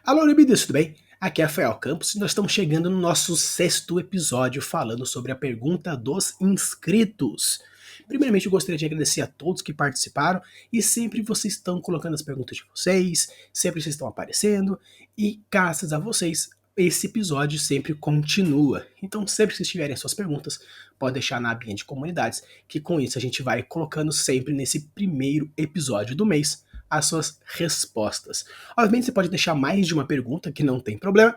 Alô, Leonidas, tudo bem? Aqui é Rafael Campos e nós estamos chegando no nosso sexto episódio falando sobre a pergunta dos inscritos. Primeiramente, eu gostaria de agradecer a todos que participaram e sempre vocês estão colocando as perguntas de vocês, sempre vocês estão aparecendo e graças a vocês esse episódio sempre continua. Então, sempre que vocês tiverem suas perguntas, pode deixar na abinha de comunidades, que com isso a gente vai colocando sempre nesse primeiro episódio do mês as suas respostas. Obviamente você pode deixar mais de uma pergunta, que não tem problema,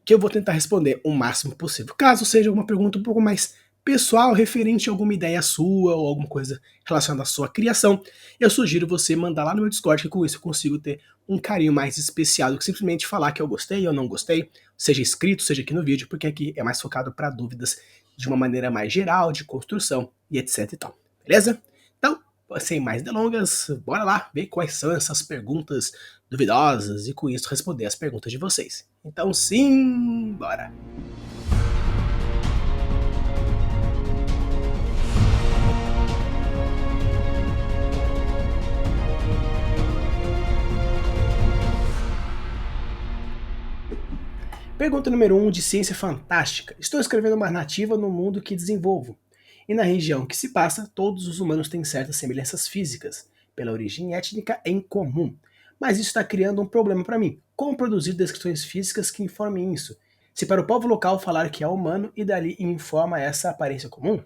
que eu vou tentar responder o máximo possível. Caso seja uma pergunta um pouco mais pessoal, referente a alguma ideia sua ou alguma coisa relacionada à sua criação, eu sugiro você mandar lá no meu Discord, que com isso eu consigo ter um carinho mais especial do que simplesmente falar que eu gostei ou não gostei, seja escrito, seja aqui no vídeo, porque aqui é mais focado para dúvidas de uma maneira mais geral, de construção e etc e tal. Beleza? Então, sem mais delongas, bora lá ver quais são essas perguntas duvidosas e com isso responder as perguntas de vocês. Então sim, bora! Pergunta número 1 de Ciência Fantástica. Estou escrevendo uma narrativa no mundo que desenvolvo. E na região que se passa, todos os humanos têm certas semelhanças físicas, pela origem étnica em comum. Mas isso está criando um problema para mim. Como produzir descrições físicas que informem isso? Se para o povo local falar que é humano e dali informa essa aparência comum?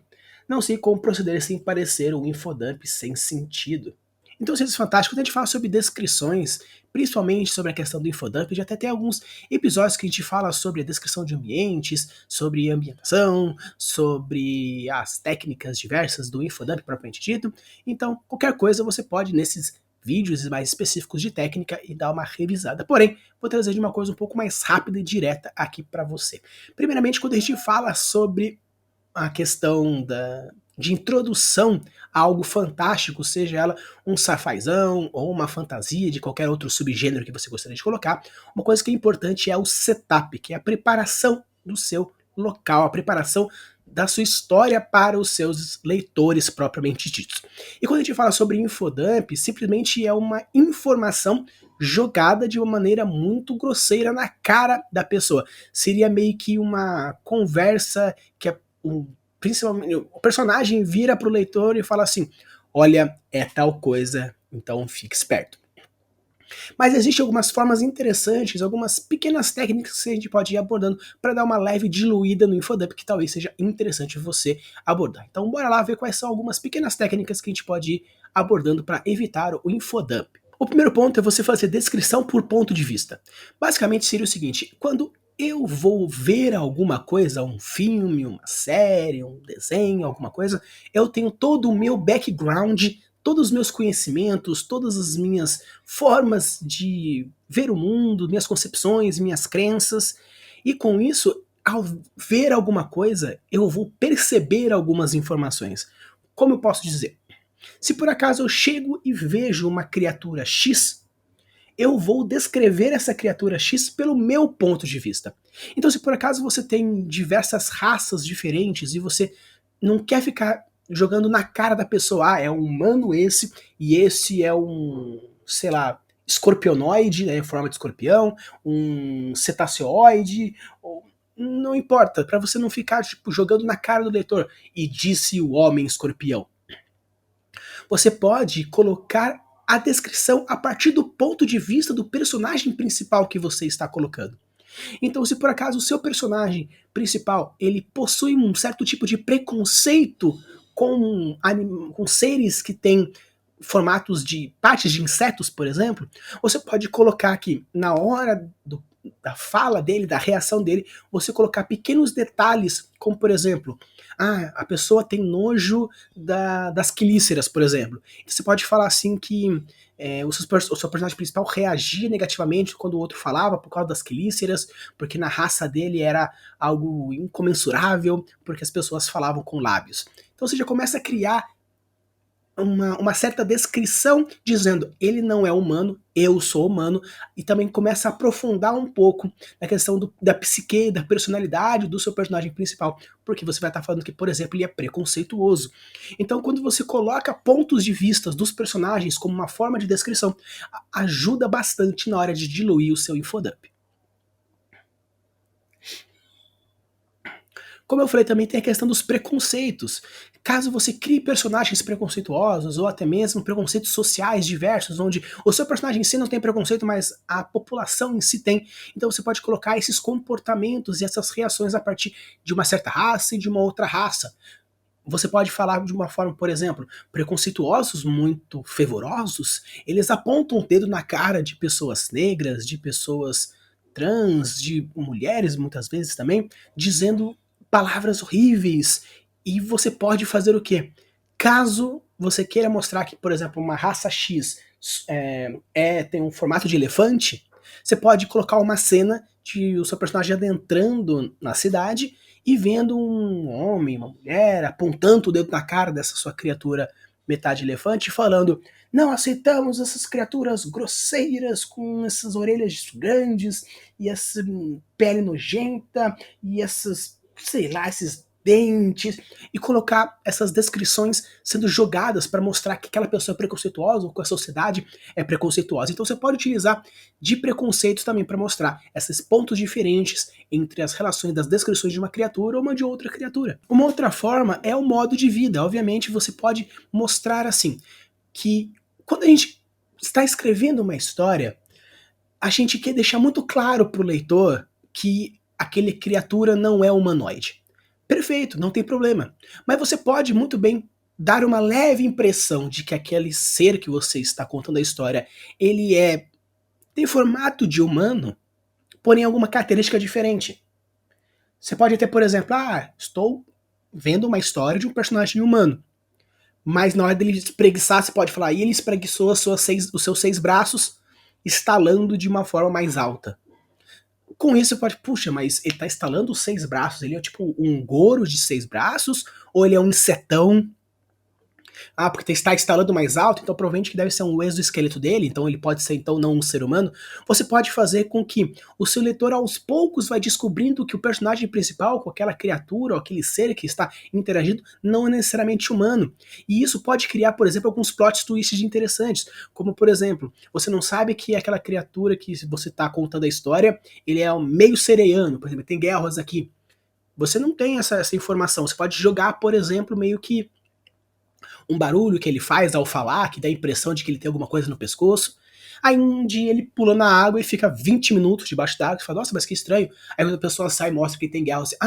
Não sei como proceder sem parecer um infodump sem sentido. Então, Ciências Fantásticas, a gente fala sobre descrições, principalmente sobre a questão do infodump. Já até tem alguns episódios que a gente fala sobre a descrição de ambientes, sobre ambientação, sobre as técnicas diversas do infodump propriamente dito. Então, qualquer coisa você pode, nesses vídeos mais específicos de técnica, e dar uma revisada. Porém, vou trazer de uma coisa um pouco mais rápida e direta aqui para você. Primeiramente, quando a gente fala sobre a questão de introdução a algo fantástico, seja ela um sci-fizão ou uma fantasia de qualquer outro subgênero que você gostaria de colocar, uma coisa que é importante é o setup, que é a preparação do seu local, a preparação da sua história para os seus leitores propriamente ditos. E quando a gente fala sobre infodump, simplesmente é uma informação jogada de uma maneira muito grosseira na cara da pessoa. Seria meio que uma conversa que principalmente o personagem vira pro leitor e fala assim: olha, é tal coisa, então fique esperto. Mas existem algumas formas interessantes, algumas pequenas técnicas que a gente pode ir abordando para dar uma leve diluída no infodump que talvez seja interessante você abordar. Então bora lá ver quais são algumas pequenas técnicas que a gente pode ir abordando para evitar o infodump. O primeiro ponto é você fazer descrição por ponto de vista. Basicamente seria o seguinte: quando eu vou ver alguma coisa, um filme, uma série, um desenho, alguma coisa, eu tenho todo o meu background, todos os meus conhecimentos, todas as minhas formas de ver o mundo, minhas concepções, minhas crenças, e com isso, ao ver alguma coisa, eu vou perceber algumas informações. Como eu posso dizer? Se por acaso eu chego e vejo uma criatura X, eu vou descrever essa criatura X pelo meu ponto de vista. Então, se por acaso você tem diversas raças diferentes e você não quer ficar jogando na cara da pessoa, é um humano esse, e esse é um, sei lá, escorpionoide, né, em forma de escorpião, um cetaceoide, não importa, para você não ficar tipo, jogando na cara do leitor, e disse o homem escorpião. Você pode colocar a descrição a partir do ponto de vista do personagem principal que você está colocando. Então, se por acaso o seu personagem principal ele possui um certo tipo de preconceito com seres que têm formatos de partes de insetos, por exemplo, você pode colocar aqui na hora da fala dele, da reação dele, você colocar pequenos detalhes, como por exemplo, a pessoa tem nojo das quelíceras, por exemplo. Então você pode falar assim que o seu personagem principal reagia negativamente quando o outro falava por causa das quelíceras, porque na raça dele era algo incomensurável, porque as pessoas falavam com lábios. Então você já começa a criar uma certa descrição dizendo ele não é humano, eu sou humano, e também começa a aprofundar um pouco na questão da psique, da personalidade do seu personagem principal, porque você vai estar falando que, por exemplo, ele é preconceituoso. Então, quando você coloca pontos de vista dos personagens como uma forma de descrição, ajuda bastante na hora de diluir o seu infodump. Como eu falei, também tem a questão dos preconceitos. Caso você crie personagens preconceituosos ou até mesmo preconceitos sociais diversos, onde o seu personagem em si não tem preconceito, mas a população em si tem, então você pode colocar esses comportamentos e essas reações a partir de uma certa raça e de uma outra raça. Você pode falar de uma forma, por exemplo, preconceituosos muito fervorosos, eles apontam o dedo na cara de pessoas negras, de pessoas trans, de mulheres muitas vezes também, dizendo palavras horríveis. E você pode fazer o quê? Caso você queira mostrar que, por exemplo, uma raça X tem um formato de elefante, você pode colocar uma cena de o seu personagem adentrando na cidade e vendo um homem, uma mulher, apontando o dedo na cara dessa sua criatura metade elefante, falando: não aceitamos essas criaturas grosseiras com essas orelhas grandes e essa pele nojenta e essas, sei lá, esses dentes, e colocar essas descrições sendo jogadas para mostrar que aquela pessoa é preconceituosa ou que a sociedade é preconceituosa. Então você pode utilizar de preconceitos também para mostrar esses pontos diferentes entre as relações das descrições de uma criatura ou uma de outra criatura. Uma outra forma é o modo de vida. Obviamente você pode mostrar assim que quando a gente está escrevendo uma história, a gente quer deixar muito claro para o leitor que aquele criatura não é humanoide. Perfeito, não tem problema. Mas você pode muito bem dar uma leve impressão de que aquele ser que você está contando a história, ele tem formato de humano, porém alguma característica diferente. Você pode ter, por exemplo, estou vendo uma história de um personagem humano. Mas na hora dele espreguiçar, você pode falar, e ele espreguiçou os seus 6 braços, estalando de uma forma mais alta. Com isso você pode, puxa, mas ele tá estalando os 6 braços, ele é tipo um Goro de 6 braços, ou ele é um insetão? Porque está instalando mais alto, então provavelmente que deve ser um exoesqueleto dele, então ele pode ser então não um ser humano. Você pode fazer com que o seu leitor aos poucos vai descobrindo que o personagem principal, com aquela criatura ou aquele ser que está interagindo, não é necessariamente humano. E isso pode criar, por exemplo, alguns plot twists interessantes, como por exemplo, você não sabe que aquela criatura que você está contando a história, ele é meio sereiano, por exemplo, tem guerras aqui. Você não tem essa informação, você pode jogar, por exemplo, meio que um barulho que ele faz ao falar, que dá a impressão de que ele tem alguma coisa no pescoço. Aí um dia ele pula na água e fica 20 minutos debaixo d'água e fala, nossa, mas que estranho. Aí quando a pessoa sai e mostra que ele tem guerras, você,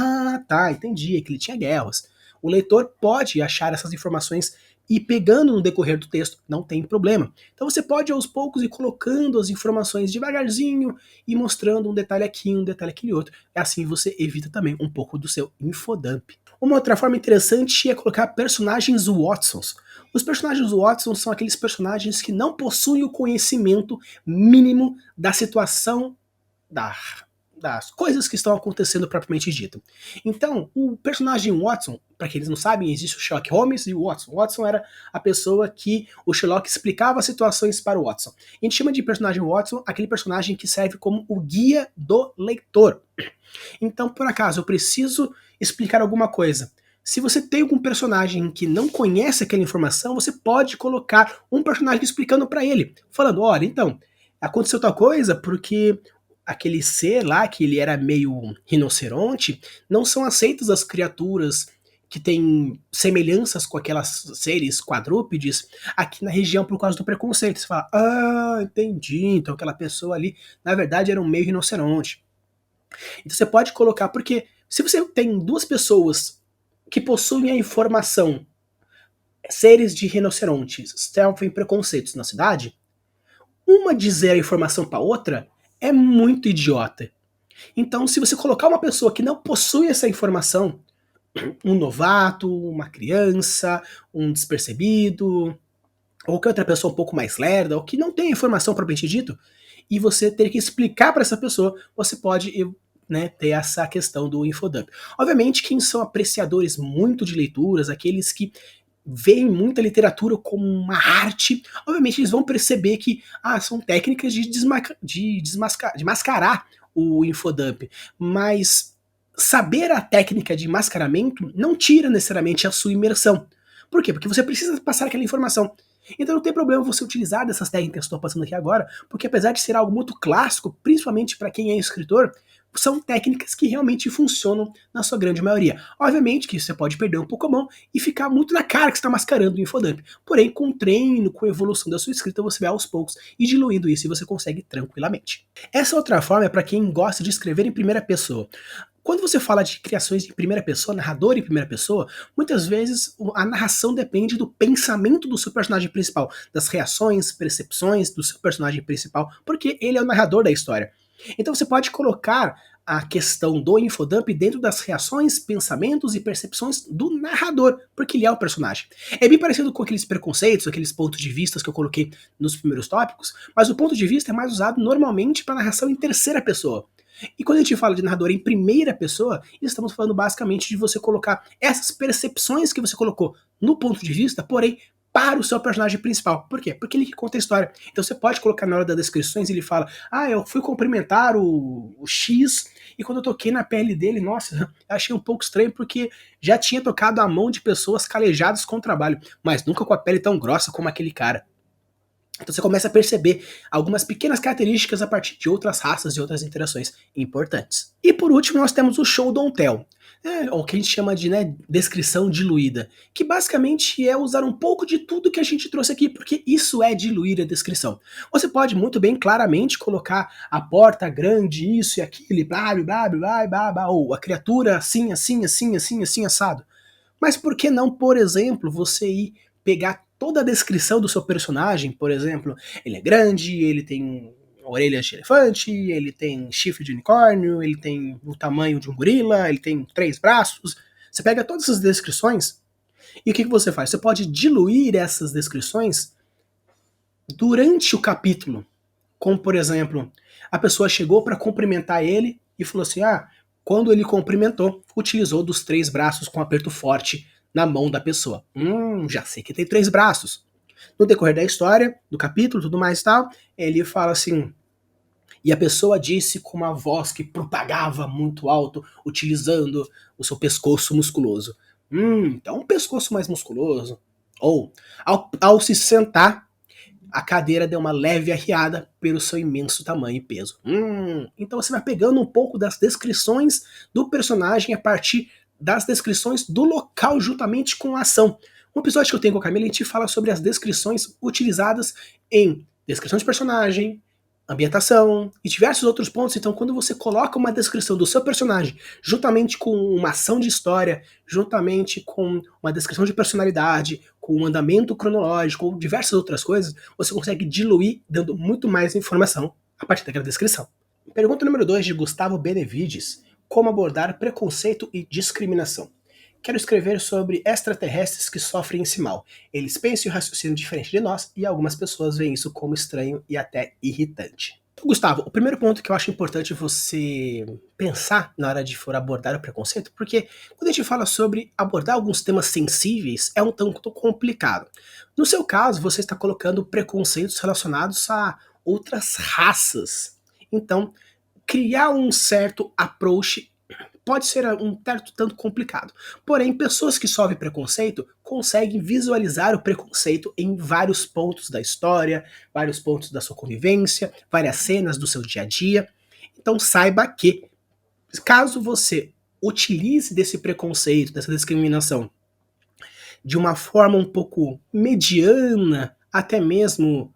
tá, entendi, é que ele tinha guerras. O leitor pode achar essas informações e pegando no decorrer do texto, não tem problema. Então você pode aos poucos ir colocando as informações devagarzinho e mostrando um detalhe aqui, um detalhe aquele outro. Assim você evita também um pouco do seu infodump. Uma outra forma interessante é colocar personagens Watsons. Os personagens Watson são aqueles personagens que não possuem o conhecimento mínimo da situação das coisas que estão acontecendo propriamente dito. Então, o personagem Watson, para quem eles não sabem, existe o Sherlock Holmes e o Watson. O Watson era a pessoa que o Sherlock explicava as situações para o Watson. A gente chama de personagem Watson aquele personagem que serve como o guia do leitor. Então, por acaso, eu preciso explicar alguma coisa. Se você tem algum personagem que não conhece aquela informação, você pode colocar um personagem explicando para ele, falando, olha, então, aconteceu tal coisa porque aquele ser lá, que ele era meio rinoceronte, não são aceitas as criaturas que têm semelhanças com aquelas seres quadrúpedes aqui na região por causa do preconceito. Você fala, entendi, então aquela pessoa ali, na verdade, era um meio rinoceronte. Então você pode colocar, porque se você tem duas pessoas que possuem a informação, seres de rinocerontes sofrem preconceitos na cidade, uma dizer a informação para outra é muito idiota. Então, se você colocar uma pessoa que não possui essa informação, um novato, uma criança, um despercebido, ou que outra pessoa um pouco mais lerda, ou que não tem informação propriamente dito, e você ter que explicar para essa pessoa, você pode ter essa questão do infodump. Obviamente, quem são apreciadores muito de leituras, aqueles que veem muita literatura como uma arte, obviamente eles vão perceber que são técnicas de mascarar o infodump, mas saber a técnica de mascaramento não tira necessariamente a sua imersão. Por quê? Porque você precisa passar aquela informação. Então não tem problema você utilizar dessas técnicas que estou passando aqui agora, porque apesar de ser algo muito clássico, principalmente para quem é escritor, são técnicas que realmente funcionam na sua grande maioria. Obviamente que você pode perder um pouco a mão e ficar muito na cara que você está mascarando o infodump. Porém, com treino, com a evolução da sua escrita, você vai aos poucos e diluindo isso e você consegue tranquilamente. Essa outra forma é para quem gosta de escrever em primeira pessoa. Quando você fala de criações em primeira pessoa, narrador em primeira pessoa, muitas vezes a narração depende do pensamento do seu personagem principal, das reações, percepções do seu personagem principal, porque ele é o narrador da história. Então você pode colocar a questão do infodump dentro das reações, pensamentos e percepções do narrador, porque ele é o personagem. É bem parecido com aqueles preconceitos, aqueles pontos de vista que eu coloquei nos primeiros tópicos, mas o ponto de vista é mais usado normalmente para narração em terceira pessoa. E quando a gente fala de narrador em primeira pessoa, estamos falando basicamente de você colocar essas percepções que você colocou no ponto de vista, porém para o seu personagem principal. Por quê? Porque ele que conta a história. Então você pode colocar na hora das descrições, ele fala, eu fui cumprimentar o X, e quando eu toquei na pele dele, nossa, eu achei um pouco estranho, porque já tinha tocado a mão de pessoas calejadas com o trabalho, mas nunca com a pele tão grossa como aquele cara. Então você começa a perceber algumas pequenas características a partir de outras raças e outras interações importantes. E por último nós temos o show don't tell, o que a gente chama de descrição diluída, que basicamente é usar um pouco de tudo que a gente trouxe aqui, porque isso é diluir a descrição. Você pode muito bem claramente colocar a porta grande, isso e aquilo, blá blá blá blá blá, ou a criatura assim, assim, assim, assim, assim, assado. Mas por que não, por exemplo, você ir pegar toda a descrição do seu personagem, por exemplo, ele é grande, ele tem orelhas de elefante, ele tem chifre de unicórnio, ele tem o tamanho de um gorila, ele tem 3 braços. Você pega todas essas descrições e o que você faz? Você pode diluir essas descrições durante o capítulo. Como, por exemplo, a pessoa chegou para cumprimentar ele e falou assim, quando ele cumprimentou, utilizou dos 3 braços com aperto forte na mão da pessoa. Já sei que tem 3 braços. No decorrer da história, do capítulo, tudo mais e tal, ele fala assim, e a pessoa disse com uma voz que propagava muito alto, utilizando o seu pescoço musculoso. Então um pescoço mais musculoso. Ou, ao se sentar, a cadeira deu uma leve arriada pelo seu imenso tamanho e peso. Então você vai pegando um pouco das descrições do personagem a partir das descrições do local juntamente com a ação. Um episódio que eu tenho com a Camila, a gente fala sobre as descrições utilizadas em descrição de personagem, ambientação e diversos outros pontos. Então, quando você coloca uma descrição do seu personagem juntamente com uma ação de história, juntamente com uma descrição de personalidade, com um andamento cronológico ou diversas outras coisas, você consegue diluir dando muito mais informação a partir daquela descrição. Pergunta número 2 de Gustavo Benevides. Como abordar preconceito e discriminação? Quero escrever sobre extraterrestres que sofrem esse mal. Eles pensam e raciocinam diferente de nós e algumas pessoas veem isso como estranho e até irritante. Então, Gustavo, o primeiro ponto que eu acho importante você pensar na hora de for abordar o preconceito, porque quando a gente fala sobre abordar alguns temas sensíveis, é um tanto complicado. No seu caso, você está colocando preconceitos relacionados a outras raças. Então, criar um certo approach pode ser um tanto complicado. Porém, pessoas que sofrem preconceito conseguem visualizar o preconceito em vários pontos da história, vários pontos da sua convivência, várias cenas do seu dia a dia. Então saiba que, caso você utilize desse preconceito, dessa discriminação, de uma forma um pouco mediana, até mesmo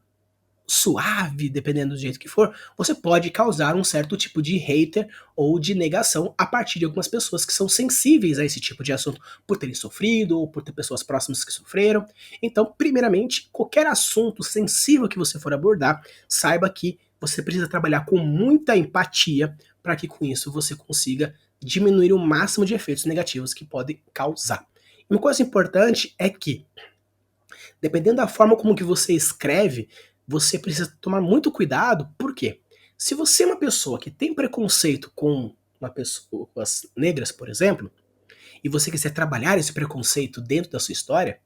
suave, dependendo do jeito que for, você pode causar um certo tipo de hater ou de negação a partir de algumas pessoas que são sensíveis a esse tipo de assunto, por terem sofrido ou por ter pessoas próximas que sofreram. Então, primeiramente, qualquer assunto sensível que você for abordar, saiba que você precisa trabalhar com muita empatia para que com isso você consiga diminuir o máximo de efeitos negativos que podem causar. Uma coisa importante é que, dependendo da forma como que você escreve, você precisa tomar muito cuidado, por quê? Se você é uma pessoa que tem preconceito com pessoas negras, por exemplo, e você quiser trabalhar esse preconceito dentro da sua história,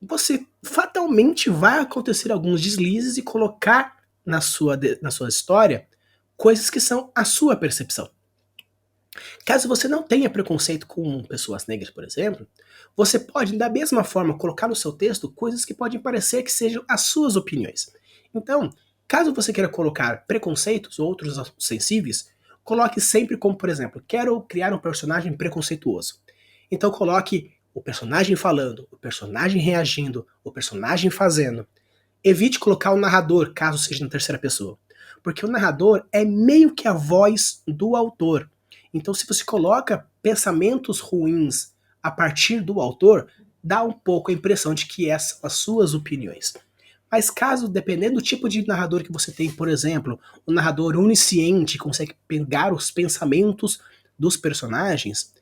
você fatalmente vai acontecer alguns deslizes e colocar na sua história coisas que são a sua percepção. Caso você não tenha preconceito com pessoas negras, por exemplo, você pode, da mesma forma, colocar no seu texto coisas que podem parecer que sejam as suas opiniões. Então, caso você queira colocar preconceitos ou outros assuntos sensíveis, coloque sempre como, por exemplo, quero criar um personagem preconceituoso. Então coloque o personagem falando, o personagem reagindo, o personagem fazendo. Evite colocar o narrador, caso seja na terceira pessoa. Porque o narrador é meio que a voz do autor. Então, se você coloca pensamentos ruins a partir do autor, dá um pouco a impressão de que essas são as suas opiniões. Mas caso, dependendo do tipo de narrador que você tem, por exemplo, o narrador onisciente consegue pegar os pensamentos dos personagens,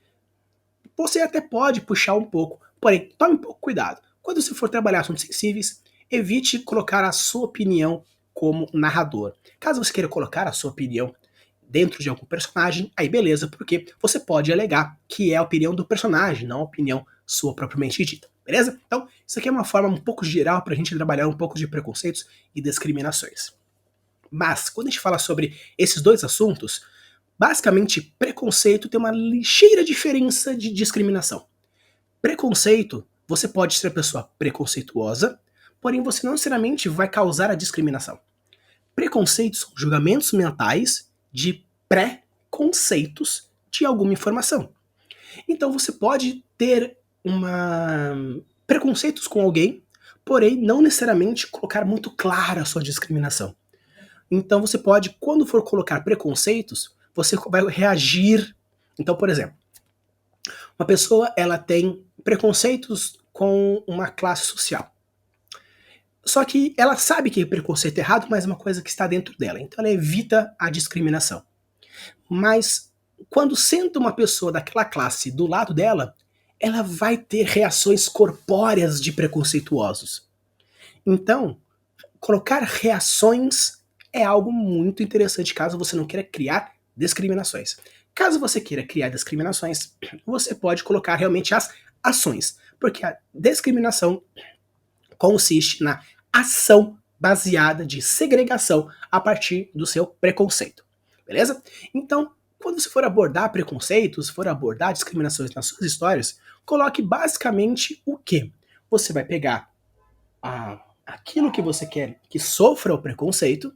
você até pode puxar um pouco, porém, tome um pouco cuidado. Quando você for trabalhar assuntos sensíveis, evite colocar a sua opinião como narrador. Caso você queira colocar a sua opinião dentro de algum personagem, aí beleza, porque você pode alegar que é a opinião do personagem, não a opinião sua propriamente dita, beleza? Então, isso aqui é uma forma um pouco geral para a gente trabalhar um pouco de preconceitos e discriminações. Mas, quando a gente fala sobre esses dois assuntos, basicamente, preconceito tem uma ligeira diferença de discriminação. Preconceito, você pode ser uma pessoa preconceituosa, porém você não necessariamente vai causar a discriminação. Preconceitos são julgamentos mentais de pré-conceitos de alguma informação. Então você pode ter preconceitos com alguém, porém não necessariamente colocar muito clara a sua discriminação. Então você pode, quando for colocar preconceitos, você vai reagir. Então, por exemplo, uma pessoa ela tem preconceitos com uma classe social. Só que ela sabe que o preconceito é errado, mas é uma coisa que está dentro dela. Então ela evita a discriminação. Mas quando senta uma pessoa daquela classe do lado dela, ela vai ter reações corpóreas de preconceituosos. Então, colocar reações é algo muito interessante caso você não queira criar discriminações. Caso você queira criar discriminações, você pode colocar realmente as ações, porque a discriminação consiste na ação baseada de segregação a partir do seu preconceito, beleza? Então, quando você for abordar preconceitos, for abordar discriminações nas suas histórias, coloque basicamente o quê? Você vai pegar aquilo que você quer que sofra o preconceito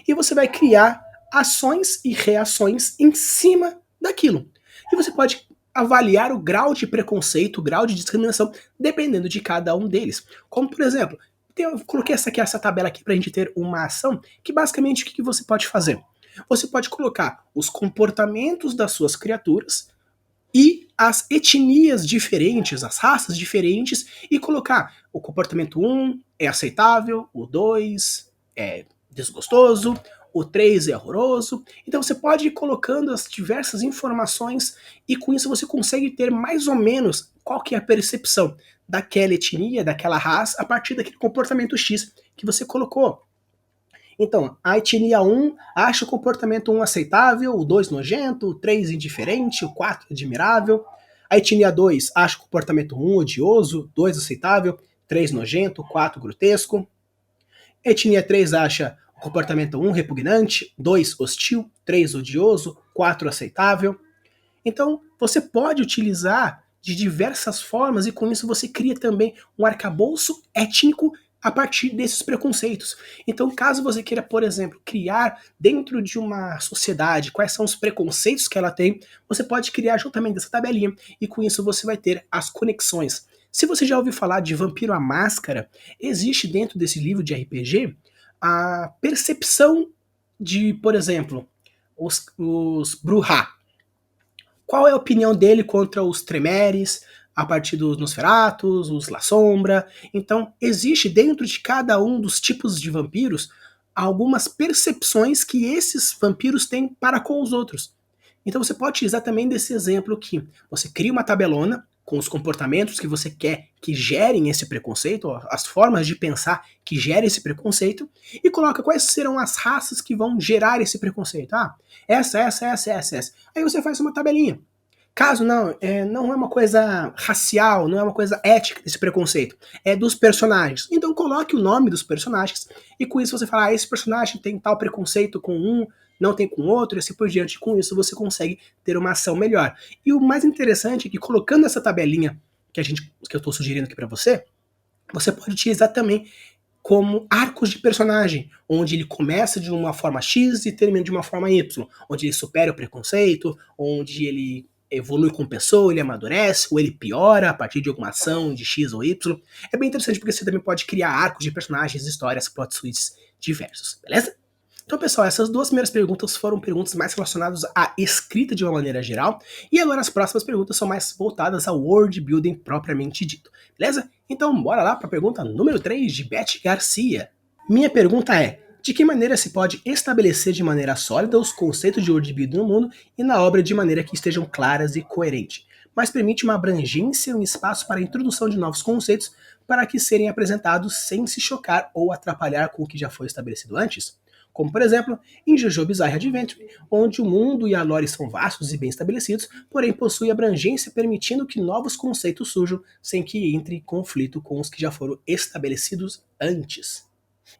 e você vai criar ações e reações em cima daquilo. E você pode avaliar o grau de preconceito, o grau de discriminação, dependendo de cada um deles. Como, por exemplo, eu coloquei essa tabela aqui para a gente ter uma ação que basicamente o que você pode fazer? Você pode colocar os comportamentos das suas criaturas e as etnias diferentes, as raças diferentes, e colocar o comportamento 1 é aceitável, o 2 é desgostoso, o 3 é horroroso. Então você pode ir colocando as diversas informações e com isso você consegue ter mais ou menos qual que é a percepção daquela etnia, daquela raça, a partir daquele comportamento X que você colocou. Então, a etnia 1 acha o comportamento 1 aceitável, o 2 nojento, o 3 indiferente, o 4 admirável. A etnia 2 acha o comportamento 1 odioso, 2 aceitável, 3 nojento, 4 grotesco. A etnia 3 acha o comportamento 1 repugnante, 2 hostil, 3 odioso, 4 aceitável. Então, você pode utilizar de diversas formas e com isso você cria também um arcabouço étnico a partir desses preconceitos. Então, caso você queira, por exemplo, criar dentro de uma sociedade quais são os preconceitos que ela tem, você pode criar juntamente essa tabelinha e com isso você vai ter as conexões. Se você já ouviu falar de Vampiro à Máscara, existe dentro desse livro de RPG a percepção de, por exemplo, os Bruhá. Qual é a opinião dele contra os Tremeres, a partir dos Nosferatus, os La Sombra? Então, existe dentro de cada um dos tipos de vampiros algumas percepções que esses vampiros têm para com os outros. Então você pode utilizar também desse exemplo aqui. Você cria uma tabelona com os comportamentos que você quer que gerem esse preconceito, as formas de pensar que gerem esse preconceito, e coloca quais serão as raças que vão gerar esse preconceito. Ah, essa. Aí você faz uma tabelinha. Caso não, não é uma coisa racial, não é uma coisa ética esse preconceito, é dos personagens. Então coloque o nome dos personagens e com isso você fala, esse personagem tem tal preconceito com um, não tem com outro, e assim por diante. Com isso você consegue ter uma ação melhor. E o mais interessante é que colocando essa tabelinha que eu estou sugerindo aqui para você, você pode utilizar também como arcos de personagem, onde ele começa de uma forma X e termina de uma forma Y, onde ele supera o preconceito, onde ele evolui com pessoa, ele amadurece, ou ele piora a partir de alguma ação de X ou Y. É bem interessante porque você também pode criar arcos de personagens, histórias, plot twists diversos, beleza? Então, pessoal, essas duas primeiras perguntas foram perguntas mais relacionadas à escrita de uma maneira geral, e agora as próximas perguntas são mais voltadas ao world building propriamente dito, beleza? Então, bora lá para a pergunta número 3 de Beth Garcia. Minha pergunta é: de que maneira se pode estabelecer de maneira sólida os conceitos de world building no mundo e na obra de maneira que estejam claras e coerentes, mas permite uma abrangência e um espaço para a introdução de novos conceitos para que serem apresentados sem se chocar ou atrapalhar com o que já foi estabelecido antes? Como, por exemplo, em JoJo Bizarre Adventure, onde o mundo e a lore são vastos e bem estabelecidos, porém possui abrangência permitindo que novos conceitos surjam sem que entre em conflito com os que já foram estabelecidos antes.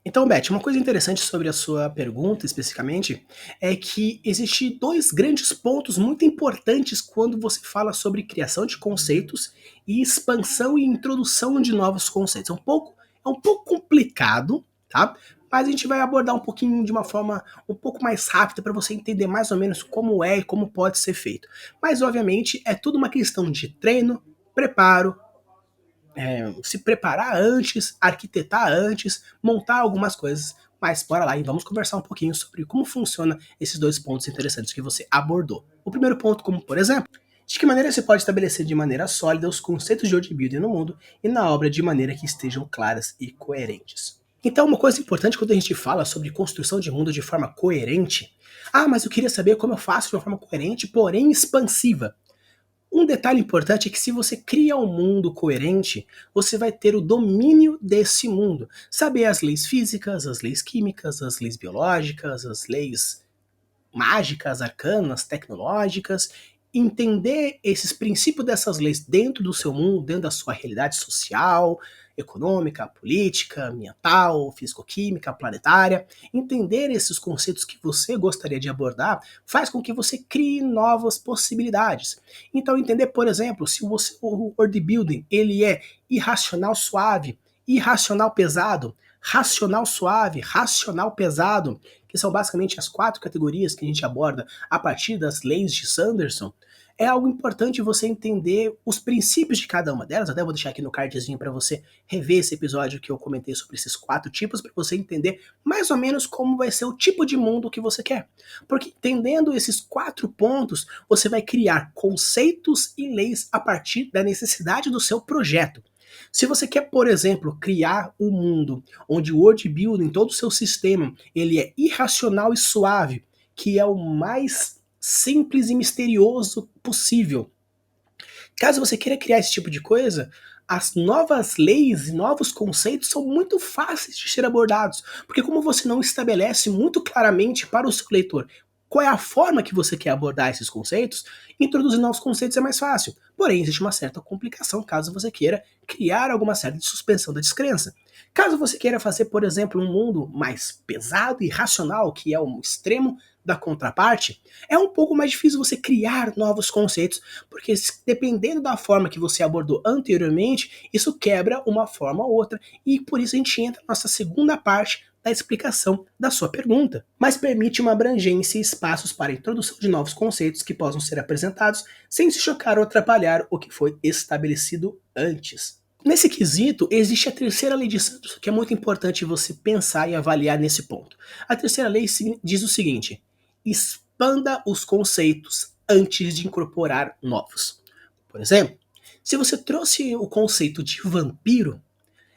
Então, Beth, uma coisa interessante sobre a sua pergunta especificamente é que existem dois grandes pontos muito importantes quando você fala sobre criação de conceitos e expansão e introdução de novos conceitos. É um pouco complicado, tá? Mas a gente vai abordar um pouquinho de uma forma um pouco mais rápida para você entender mais ou menos como é e como pode ser feito. Mas, obviamente, é tudo uma questão de treino, preparo, se preparar antes, arquitetar antes, montar algumas coisas. Mas bora lá e vamos conversar um pouquinho sobre como funciona esses dois pontos interessantes que você abordou. O primeiro ponto, como por exemplo, de que maneira se pode estabelecer de maneira sólida os conceitos de world building no mundo e na obra de maneira que estejam claras e coerentes. Então, uma coisa importante quando a gente fala sobre construção de mundo de forma coerente, mas eu queria saber como eu faço de uma forma coerente, porém expansiva. Um detalhe importante é que se você cria um mundo coerente, você vai ter o domínio desse mundo. Saber as leis físicas, as leis químicas, as leis biológicas, as leis mágicas, arcanas, tecnológicas, entender esses princípios dessas leis dentro do seu mundo, dentro da sua realidade social, econômica, política, ambiental, físico-química, planetária, entender esses conceitos que você gostaria de abordar faz com que você crie novas possibilidades. Então entender, por exemplo, se o world building ele é irracional suave, irracional pesado, racional suave, racional pesado, que são basicamente as 4 categorias que a gente aborda a partir das leis de Sanderson, é algo importante você entender os princípios de cada uma delas. Até vou deixar aqui no cardzinho para você rever esse episódio que eu comentei sobre esses 4 tipos, para você entender mais ou menos como vai ser o tipo de mundo que você quer. Porque entendendo esses 4 pontos, você vai criar conceitos e leis a partir da necessidade do seu projeto. Se você quer, por exemplo, criar um mundo onde o world building, todo o seu sistema, ele é irracional e suave, que é o mais simples e misterioso possível. Caso você queira criar esse tipo de coisa, as novas leis e novos conceitos são muito fáceis de ser abordados, porque como você não estabelece muito claramente para o seu leitor qual é a forma que você quer abordar esses conceitos, introduzir novos conceitos é mais fácil. Porém, existe uma certa complicação caso você queira criar alguma certa suspensão da descrença. Caso você queira fazer, por exemplo, um mundo mais pesado e racional, que é o extremo da contraparte, é um pouco mais difícil você criar novos conceitos, porque dependendo da forma que você abordou anteriormente, isso quebra uma forma ou outra, e por isso a gente entra na nossa segunda parte da explicação da sua pergunta, mas permite uma abrangência e espaços para a introdução de novos conceitos que possam ser apresentados sem se chocar ou atrapalhar o que foi estabelecido antes. Nesse quesito, existe a terceira lei de Sanderson, que é muito importante você pensar e avaliar nesse ponto. A terceira lei diz o seguinte: expanda os conceitos antes de incorporar novos. Por exemplo, se você trouxe o conceito de vampiro,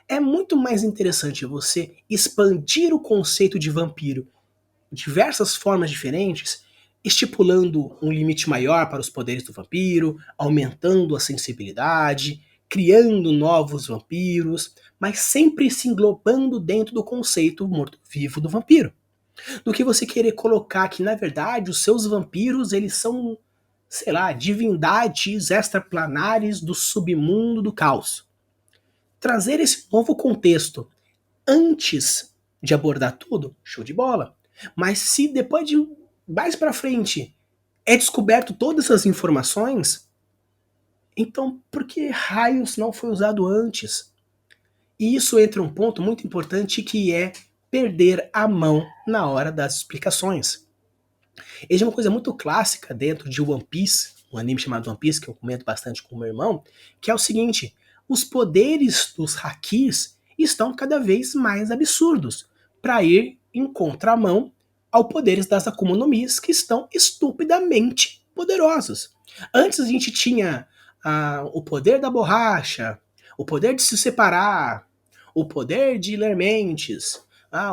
é muito mais interessante você expandir o conceito de vampiro de diversas formas diferentes, estipulando um limite maior para os poderes do vampiro, aumentando a sensibilidade, criando novos vampiros, mas sempre se englobando dentro do conceito morto-vivo do vampiro. Do que você querer colocar que, na verdade, os seus vampiros eles são sei lá, divindades extraplanares do submundo do caos. Trazer esse novo contexto antes de abordar tudo, show de bola. Mas se depois de mais pra frente é descoberto todas essas informações, então por que raios não foi usado antes? E isso entra um ponto muito importante que é perder a mão na hora das explicações. Existe uma coisa muito clássica dentro de One Piece, um anime chamado One Piece, que eu comento bastante com o meu irmão, que é o seguinte: os poderes dos hakis estão cada vez mais absurdos, para ir em contramão aos poderes das Akuma no Mis, que estão estupidamente poderosos. Antes a gente tinha o poder da borracha, o poder de se separar, o poder de ler mentes,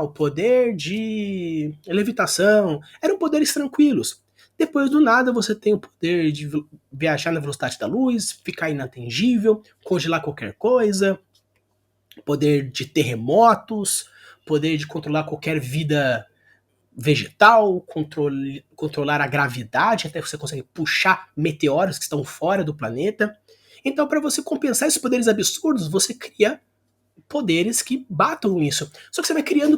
o poder de levitação. Eram poderes tranquilos. Depois do nada você tem o poder de viajar na velocidade da luz, ficar inatingível, congelar qualquer coisa, poder de terremotos, poder de controlar qualquer vida vegetal, controlar a gravidade, até você consegue puxar meteoros que estão fora do planeta. Então, para você compensar esses poderes absurdos, você cria poderes que batam isso. Só que você vai criando,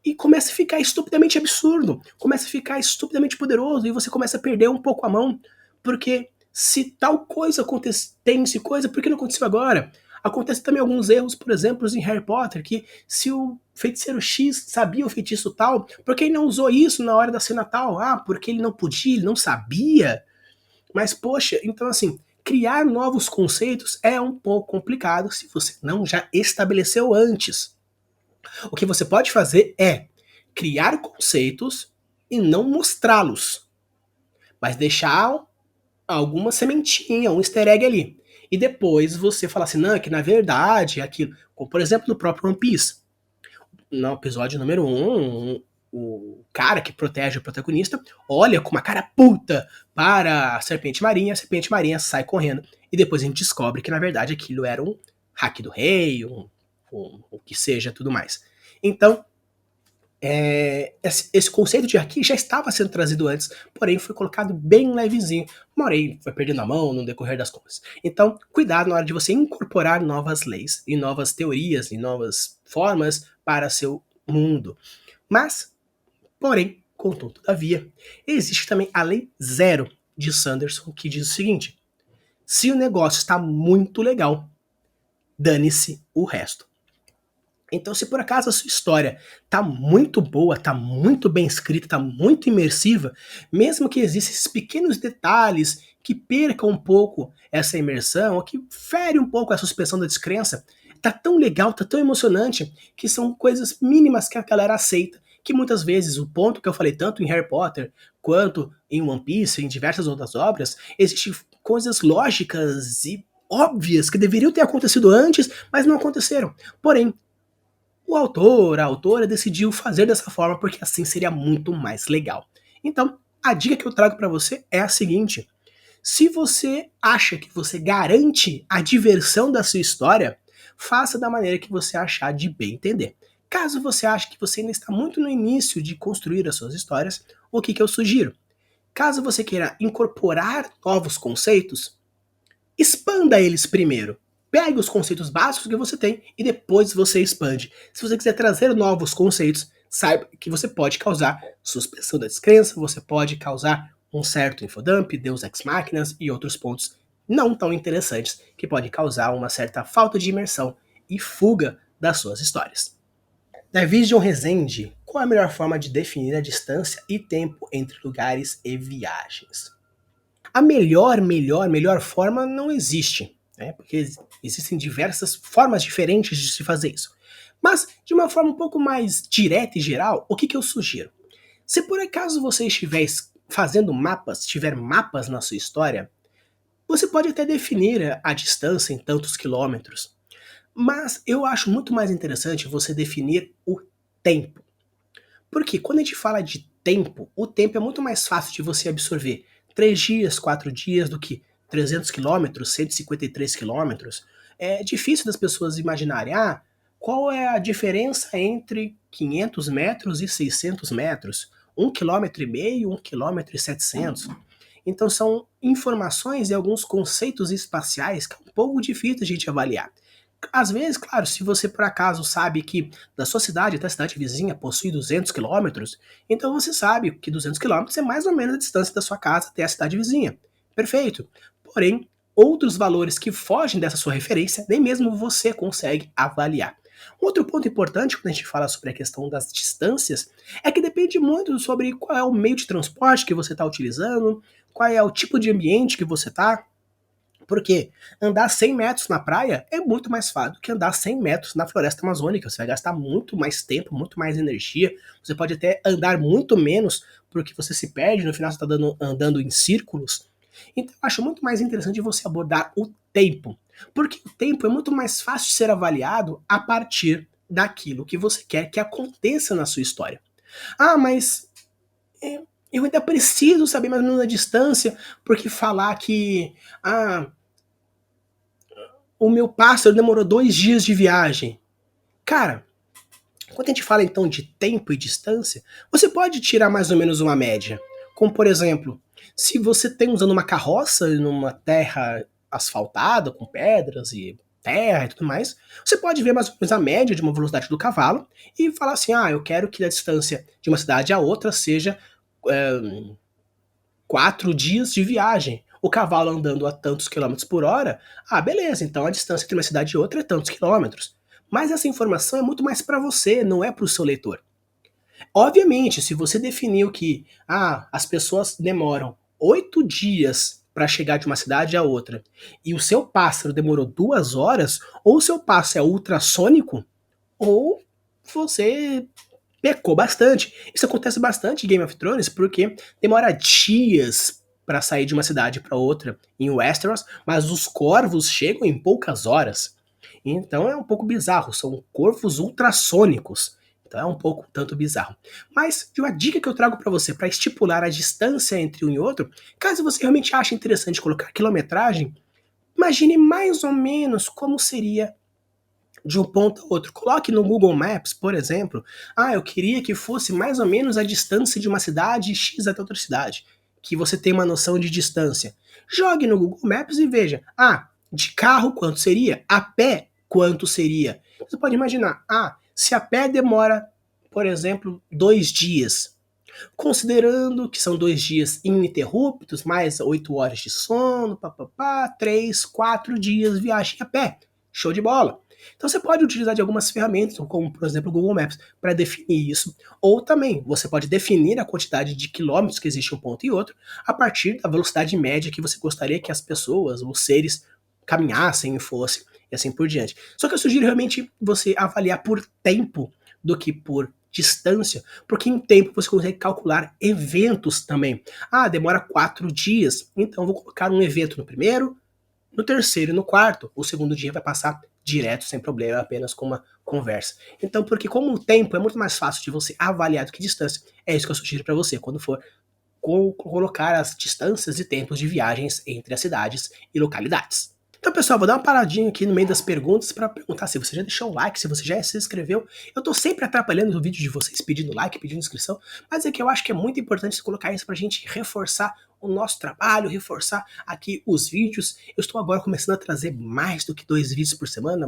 e começa a ficar estupidamente absurdo, começa a ficar estupidamente poderoso, e você começa a perder um pouco a mão, porque se tal coisa acontece, tem esse coisa, por que não aconteceu agora? Acontece também alguns erros, por exemplo, em Harry Potter, que se o feiticeiro X sabia o feitiço tal, por que ele não usou isso na hora da cena tal? Porque ele não podia, ele não sabia. Mas, poxa, então assim, criar novos conceitos é um pouco complicado se você não já estabeleceu antes. O que você pode fazer é criar conceitos e não mostrá-los, mas deixar alguma sementinha, um easter egg ali. E depois você falar assim, não, é que na verdade é aquilo. Como, por exemplo, no próprio One Piece. No episódio número 1, o cara que protege o protagonista olha com uma cara puta para a Serpente Marinha sai correndo. E depois a gente descobre que na verdade aquilo era um hack do rei, o que seja, tudo mais. Então, esse conceito de haki já estava sendo trazido antes, porém foi colocado bem levezinho. Uma hora aí foi perdendo a mão no decorrer das contas. Então, cuidado na hora de você incorporar novas leis, e novas teorias, e novas formas para seu mundo. Mas, porém, contudo, todavia, existe também a Lei Zero de Sanderson, que diz o seguinte: se o negócio está muito legal, dane-se o resto. Então, se por acaso a sua história tá muito boa, tá muito bem escrita, tá muito imersiva, mesmo que existam esses pequenos detalhes que percam um pouco essa imersão, ou que fere um pouco a suspensão da descrença, tá tão legal, tá tão emocionante, que são coisas mínimas que a galera aceita, que muitas vezes, o ponto que eu falei tanto em Harry Potter, quanto em One Piece, em diversas outras obras, existem coisas lógicas e óbvias que deveriam ter acontecido antes, mas não aconteceram. Porém, o autor, a autora decidiu fazer dessa forma porque assim seria muito mais legal. Então, a dica que eu trago para você é a seguinte: se você acha que você garante a diversão da sua história, faça da maneira que você achar de bem entender. Caso você ache que você ainda está muito no início de construir as suas histórias, o que eu sugiro? Caso você queira incorporar novos conceitos, expanda eles primeiro. Pegue os conceitos básicos que você tem e depois você expande. Se você quiser trazer novos conceitos, saiba que você pode causar suspensão da descrença, você pode causar um certo infodump, Deus Ex Máquinas e outros pontos não tão interessantes que podem causar uma certa falta de imersão e fuga das suas histórias. David Rezende, qual é a melhor forma de definir a distância e tempo entre lugares e viagens? A melhor forma não existe, né? Porque existem diversas formas diferentes de se fazer isso. Mas, de uma forma um pouco mais direta e geral, o que eu sugiro? Se por acaso você estiver fazendo mapas, tiver mapas na sua história, você pode até definir a distância em tantos quilômetros. Mas eu acho muito mais interessante você definir o tempo. Porque quando a gente fala de tempo, o tempo é muito mais fácil de você absorver. 3 dias, 4 dias do que 300 quilômetros, 153 quilômetros. É difícil das pessoas imaginarem, qual é a diferença entre 500 metros e 600 metros? 1,5 km, 1,7 km. Então são informações e alguns conceitos espaciais que é um pouco difícil a gente avaliar. Às vezes, claro, se você por acaso sabe que da sua cidade até a cidade vizinha possui 200 quilômetros, então você sabe que 200 quilômetros é mais ou menos a distância da sua casa até a cidade vizinha. Perfeito. Porém, outros valores que fogem dessa sua referência, nem mesmo você consegue avaliar. Um outro ponto importante quando a gente fala sobre a questão das distâncias é que depende muito sobre qual é o meio de transporte que você está utilizando, qual é o tipo de ambiente que você está. Porque andar 100 metros na praia é muito mais fácil do que andar 100 metros na floresta amazônica. Você vai gastar muito mais tempo, muito mais energia. Você pode até andar muito menos, porque você se perde, no final você está andando em círculos. Então eu acho muito mais interessante você abordar o tempo. Porque o tempo é muito mais fácil de ser avaliado a partir daquilo que você quer que aconteça na sua história. Ah, mas eu ainda preciso saber mais ou menos a distância, porque falar que o meu pássaro demorou 2 dias de viagem. Cara, quando a gente fala então de tempo e distância, você pode tirar mais ou menos uma média. Como por exemplo, se você tem usando uma carroça numa terra asfaltada, com pedras e terra e tudo mais, você pode ver mais ou menos a média de uma velocidade do cavalo e falar assim, eu quero que a distância de uma cidade a outra seja 4 dias de viagem. O cavalo andando a tantos quilômetros por hora, beleza, então a distância entre uma cidade e outra é tantos quilômetros. Mas essa informação é muito mais para você, não é para o seu leitor. Obviamente, se você definiu que as pessoas demoram 8 dias para chegar de uma cidade a outra e o seu pássaro demorou 2 horas, ou o seu pássaro é ultrassônico, ou você pecou bastante. Isso acontece bastante em Game of Thrones porque demora dias para sair de uma cidade para outra em Westeros, mas os corvos chegam em poucas horas. Então é um pouco bizarro, são corvos ultrassônicos. Então é um pouco tanto bizarro. Mas de uma dica que eu trago para você para estipular a distância entre um e outro, caso você realmente ache interessante colocar quilometragem, imagine mais ou menos como seria de um ponto a outro. Coloque no Google Maps, por exemplo, eu queria que fosse mais ou menos a distância de uma cidade X até outra cidade, que você tem uma noção de distância. Jogue no Google Maps e veja, de carro quanto seria? A pé quanto seria? Você pode imaginar, se a pé demora, por exemplo, 2 dias, considerando que são 2 dias ininterruptos, mais 8 horas de sono, 3, 4 dias viagem a pé. Show de bola! Então você pode utilizar de algumas ferramentas, como por exemplo o Google Maps, para definir isso. Ou também você pode definir a quantidade de quilômetros que existe um ponto e outro a partir da velocidade média que você gostaria que as pessoas, os seres, caminhassem e fossem, e assim por diante. Só que eu sugiro realmente você avaliar por tempo do que por distância, porque em tempo você consegue calcular eventos também. Demora 4 dias, então vou colocar um evento no primeiro, no terceiro e no quarto. O segundo dia vai passar direto, sem problema, apenas com uma conversa. Então, porque como o tempo é muito mais fácil de você avaliar do que distância, é isso que eu sugiro para você quando for colocar as distâncias e tempos de viagens entre as cidades e localidades. Então, pessoal, vou dar uma paradinha aqui no meio das perguntas para perguntar se você já deixou o like, se você já se inscreveu. Eu tô sempre atrapalhando o vídeo de vocês pedindo like, pedindo inscrição, mas é que eu acho que é muito importante você colocar isso pra gente reforçar o nosso trabalho, reforçar aqui os vídeos. Eu estou agora começando a trazer mais do que 2 vídeos por semana,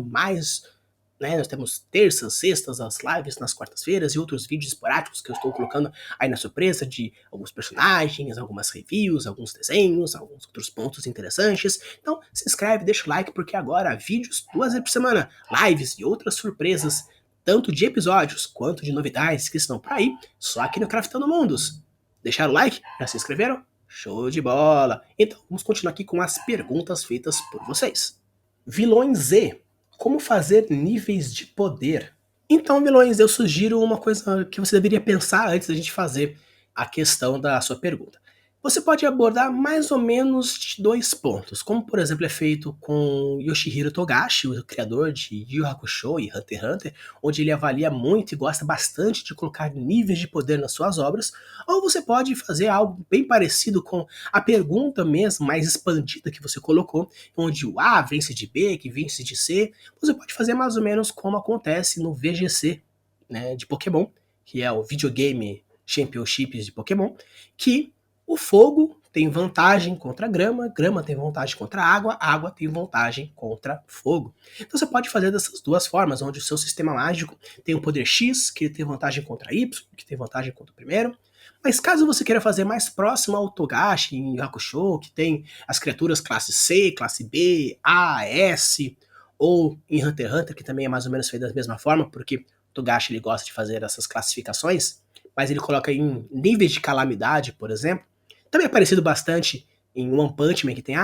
nós temos terças, sextas, as lives nas quartas-feiras e outros vídeos esporádicos que eu estou colocando aí na surpresa de alguns personagens, algumas reviews, alguns desenhos, alguns outros pontos interessantes. Então se inscreve, deixa o like, porque agora vídeos 2 vezes por semana, lives e outras surpresas, tanto de episódios quanto de novidades que estão por aí, só aqui no Craftando Mundos. Deixaram o like? Já se inscreveram? Show de bola! Então vamos continuar aqui com as perguntas feitas por vocês. Vilões Z. Como fazer níveis de poder? Então, vilões, eu sugiro uma coisa que você deveria pensar antes da gente fazer a questão da sua pergunta. Você pode abordar mais ou menos de 2 pontos, como por exemplo é feito com Yoshihiro Togashi, o criador de Yu Yu Hakusho e Hunter x Hunter, onde ele avalia muito e gosta bastante de colocar níveis de poder nas suas obras, ou você pode fazer algo bem parecido com a pergunta mesmo, mais expandida que você colocou, onde o A vence de B, que vence de C. Você pode fazer mais ou menos como acontece no VGC, né, de Pokémon, que é o videogame Championships de Pokémon, que o fogo tem vantagem contra a grama, grama tem vantagem contra a água tem vantagem contra fogo. Então você pode fazer dessas duas formas, onde o seu sistema mágico tem um poder X, que tem vantagem contra Y, que tem vantagem contra o primeiro. Mas caso você queira fazer mais próximo ao Togashi em Hakusho, que tem as criaturas classe C, classe B, A, S, ou em Hunter x Hunter, que também é mais ou menos feito da mesma forma, porque o Togashi ele gosta de fazer essas classificações, mas ele coloca em níveis de calamidade, por exemplo. Também é parecido bastante em One Punch Man, que tem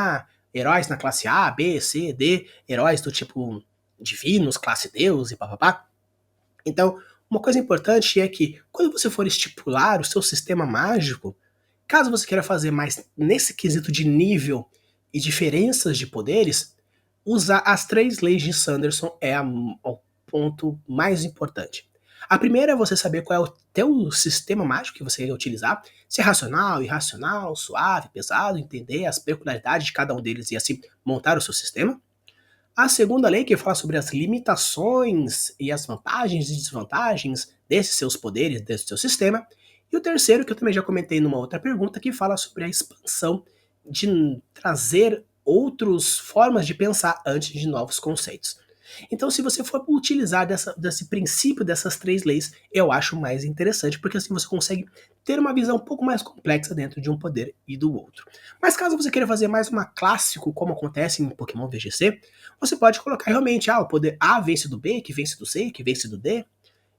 heróis na classe A, B, C, D, heróis do tipo divinos, classe Deus e papapá. Então, uma coisa importante é que quando você for estipular o seu sistema mágico, caso você queira fazer mais nesse quesito de nível e diferenças de poderes, usar as 3 leis de Sanderson é o ponto mais importante. A primeira é você saber qual é o teu sistema mágico que você quer utilizar, se é racional, irracional, suave, pesado, entender as peculiaridades de cada um deles e assim montar o seu sistema. A segunda lei, que fala sobre as limitações e as vantagens e desvantagens desses seus poderes, desse seu sistema. E o terceiro, que eu também já comentei numa outra pergunta, que fala sobre a expansão de trazer outras formas de pensar antes de novos conceitos. Então, se você for utilizar desse princípio dessas 3 leis, eu acho mais interessante, porque assim você consegue ter uma visão um pouco mais complexa dentro de um poder e do outro. Mas caso você queira fazer mais uma clássico, como acontece em Pokémon VGC, você pode colocar realmente, o poder A vence do B, que vence do C, que vence do D,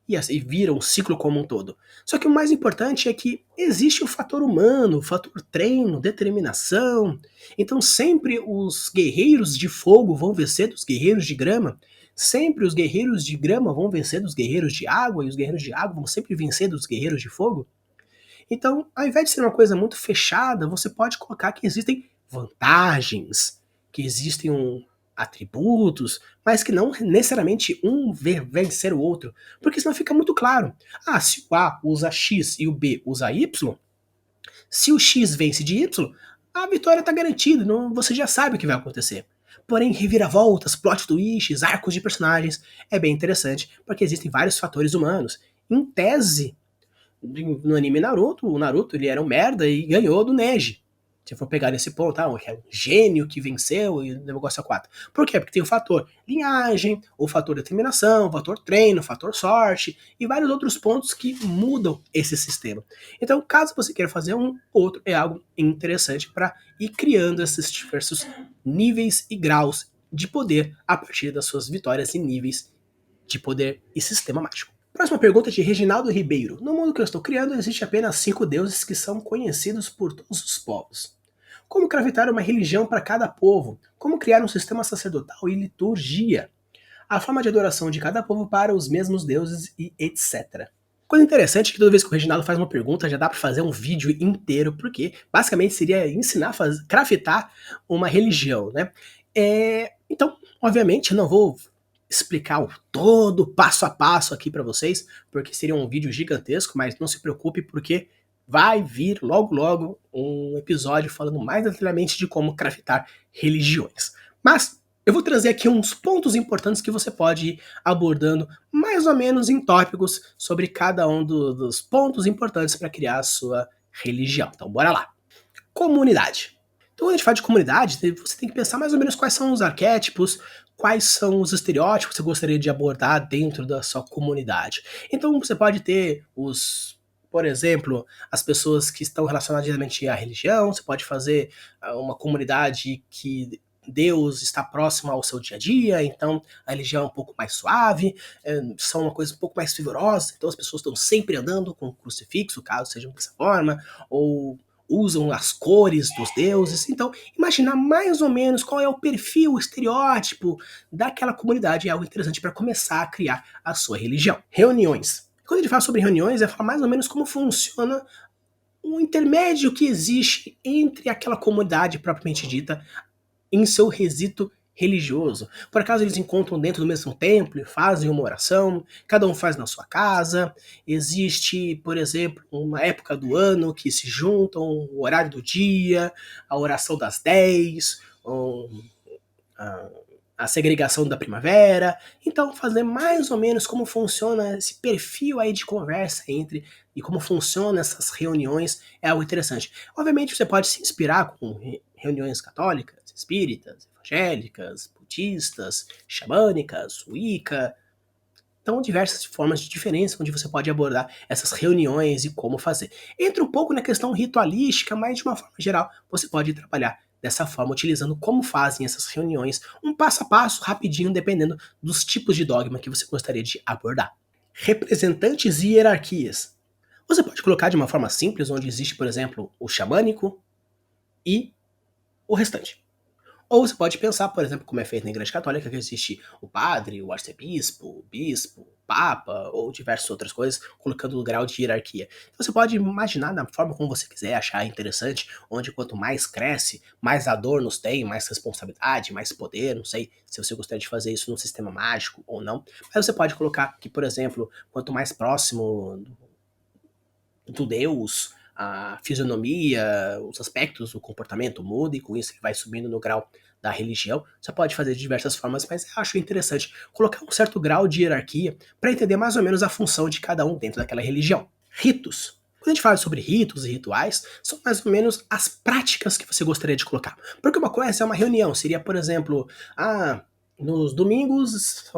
e assim vira um ciclo como um todo. Só que o mais importante é que existe o fator humano, o fator treino, determinação. Então sempre os guerreiros de fogo vão vencer dos guerreiros de grama. Sempre os guerreiros de grama vão vencer dos guerreiros de água, e os guerreiros de água vão sempre vencer dos guerreiros de fogo. Então, ao invés de ser uma coisa muito fechada, você pode colocar que existem vantagens, que existem atributos, mas que não necessariamente um vencer o outro, porque senão fica muito claro. Se o A usa X e o B usa Y, se o X vence de Y, a vitória está garantida, você já sabe o que vai acontecer. Porém, reviravoltas, plot twists, arcos de personagens é bem interessante, porque existem vários fatores humanos. Em tese, no anime Naruto, o Naruto ele era um merda e ganhou do Neji. Se for pegar nesse ponto, é um gênio que venceu e o negócio é 4. Por quê? Porque tem o fator linhagem, o fator determinação, o fator treino, o fator sorte e vários outros pontos que mudam esse sistema. Então, caso você queira fazer um outro, é algo interessante para ir criando esses diversos níveis e graus de poder a partir das suas vitórias e níveis de poder e sistema mágico. Próxima pergunta é de Reginaldo Ribeiro. No mundo que eu estou criando, existe apenas 5 deuses que são conhecidos por todos os povos. Como craftar uma religião para cada povo? Como criar um sistema sacerdotal e liturgia? A forma de adoração de cada povo para os mesmos deuses e etc. Coisa interessante é que toda vez que o Reginaldo faz uma pergunta, já dá para fazer um vídeo inteiro, porque basicamente seria ensinar a craftar uma religião, né? Então, obviamente, eu não vou explicar todo passo a passo aqui para vocês, porque seria um vídeo gigantesco, mas não se preocupe porque vai vir logo logo um episódio falando mais detalhadamente de como craftar religiões. Mas eu vou trazer aqui uns pontos importantes que você pode ir abordando mais ou menos em tópicos sobre cada um dos pontos importantes para criar a sua religião. Então bora lá. Comunidade. Então, quando a gente fala de comunidade, você tem que pensar mais ou menos quais são os arquétipos, quais são os estereótipos que você gostaria de abordar dentro da sua comunidade. Então, você pode ter por exemplo, as pessoas que estão relacionadas diretamente à religião, você pode fazer uma comunidade que Deus está próximo ao seu dia a dia, então a religião é um pouco mais suave, são uma coisa um pouco mais fervorosa, então as pessoas estão sempre andando com o crucifixo, caso seja dessa forma, ou usam as cores dos deuses. Então, imaginar mais ou menos qual é o perfil, o estereótipo daquela comunidade é algo interessante para começar a criar a sua religião. Reuniões. Quando a gente fala sobre reuniões, é falar mais ou menos como funciona o intermédio que existe entre aquela comunidade propriamente dita em seu resíduo religioso. Por acaso eles encontram dentro do mesmo templo e fazem uma oração, cada um faz na sua casa. Existe, por exemplo, uma época do ano que se juntam, o horário do dia, a oração das 10, a segregação da primavera. Então, fazer mais ou menos como funciona esse perfil aí de conversa entre e como funcionam essas reuniões é algo interessante. Obviamente você pode se inspirar com reuniões católicas, espíritas, evangélicas, budistas, xamânicas, wicca. Então, diversas formas de diferença onde você pode abordar essas reuniões e como fazer. Entra um pouco na questão ritualística, mas de uma forma geral, você pode trabalhar dessa forma, utilizando como fazem essas reuniões, um passo a passo, rapidinho, dependendo dos tipos de dogma que você gostaria de abordar. Representantes e hierarquias. Você pode colocar de uma forma simples, onde existe, por exemplo, o xamânico e o restante. Ou você pode pensar, por exemplo, como é feito na Igreja Católica, que existe o padre, o arcebispo, o bispo, o papa, ou diversas outras coisas, colocando o grau de hierarquia. Então você pode imaginar da forma como você quiser, achar interessante, onde quanto mais cresce, mais adornos tem, mais responsabilidade, mais poder, não sei se você gostaria de fazer isso num sistema mágico ou não, mas você pode colocar que, por exemplo, quanto mais próximo do Deus, a fisionomia, os aspectos do comportamento muda e com isso ele vai subindo no grau da religião. Você pode fazer de diversas formas, mas eu acho interessante colocar um certo grau de hierarquia para entender mais ou menos a função de cada um dentro daquela religião. Ritos. Quando a gente fala sobre ritos e rituais, são mais ou menos as práticas que você gostaria de colocar. Porque uma coisa é uma reunião, seria, por exemplo, nos domingos